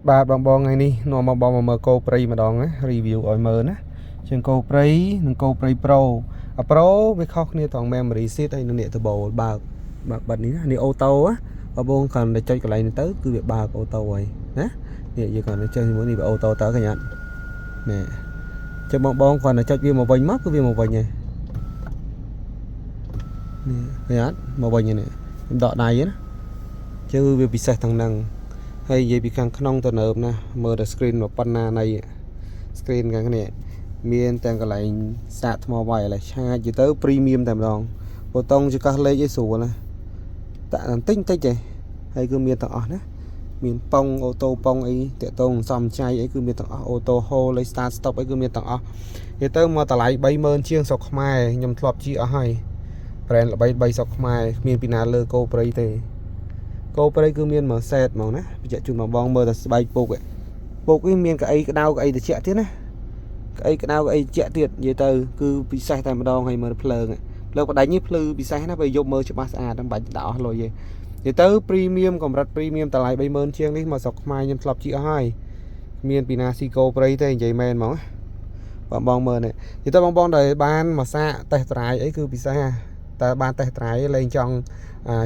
បាទបងថ្ងៃនេះនាំមកបងមកមើលគោព្រៃម្ដងណា review ឲ្យមើលណាជាងគោព្រៃនិងគោព្រៃ Pro អា Pro វាខុសគ្នាត្រង់ memory seat ហើយនឹងអ្នកតបោបើកបាត់នេះណានេះអូតូណាបងគ្រាន់តែចុចកន្លែងនេះទៅគឺវាបើកអូតូហើយណានេះយើងគ្រាន់តែចុចជាមួយនេះវាអូតូទៅឃើញអត់នេះចុចបងគ្រាន់តែចុចវាមកវិញមកគឺវាមកវិញហើយនេះឃើញអត់មកវិញនេះខ្ញុំដកដៃណាជើងវាពិសេសទាំងហ្នឹងហើយនិយាយពីខាងក្នុងទៅនើបណាមើលតែ screen មកប៉ុណ្ណានៃ screen ខាងនេះមានទាំងកន្លែងសាកថ្មវាយឥឡូវឆាចទៅ premium តែម្ដងប៊ូតុងចង្កឹះលេខអីស្រួលណាតាក់បន្តិចទេហើយគឺមានទាំងអស់ណាមានប៉ងអូតូប៉ងអីតាក់តងសំចៃអីគឺមានទាំងអស់អូតូ hold លេខ start stop អីគឺមានទាំងអស់និយាយទៅមកតម្លៃ 30000 ជាងស្រុកខ្មែរខ្ញុំធ្លាប់ជិះអស់ហើយ brand ល្បីស្រុកខ្មែរគ្មានពីណាលើគោព្រៃទេគោព្រៃគឺមានមួយសេតហ្មងណាបញ្ជាក់ជូនបងមើលតែស្បែកពុកវាមានកៅអីក្តៅកៅអីត្រជាក់ទៀតណាកៅអីក្តៅកៅអីត្រជាក់ទៀតនិយាយទៅគឺពិសេសតែម្ដងហើយមើលភ្លើងបដាច់នេះភ្លឺពិសេសណាពេលយប់មើលច្បាស់ស្អាតមិនបាច់ដាក់អស់លុយទេនិយាយទៅ premium កម្រិត premium តម្លៃ 30000 ជាងនេះមកស្រុកខ្មែរខ្ញុំធ្លាប់ជិះអស់ហើយមានពីណាស៊ីគោព្រៃទេនិយាយមែនហ្មងបងមើលនេះនិយាយទៅបងដែលបានមកសាកតេស្ត drive អីគឺពិសេសតែបានតេស្ត drive លេងចង់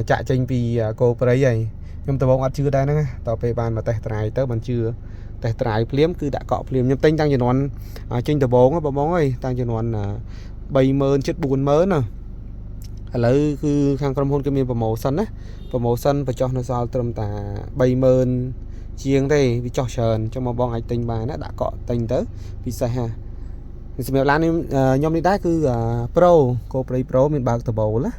ចាក់ចេញពីគោព្រៃហើយខ្ញុំដំបងអត់ជឿដែរហ្នឹងតទៅពេលបានមកតេស្ត drive ទៅមិនជឿតេស្ត drive ភ្លាមគឺដាក់កក់ភ្លាមខ្ញុំទិញតាំងជំនាន់ចេញដំបងបងអើយតាំងជំនាន់ 30000 ជិត 40000 ណាឥឡូវគឺខាងក្រុមហ៊ុនគេមាន promotion ណា promotion បញ្ចុះនៅសល់ត្រឹមតែ 30000 ជាងទេវាចុះច្រើនចឹងបងអាចទិញបានណាដាក់កក់ទិញទៅពិសេសសម្រាប់ឡានខ្ញុំនេះដែរគឺ Pro គោព្រៃ Pro មានបើក turbo ណា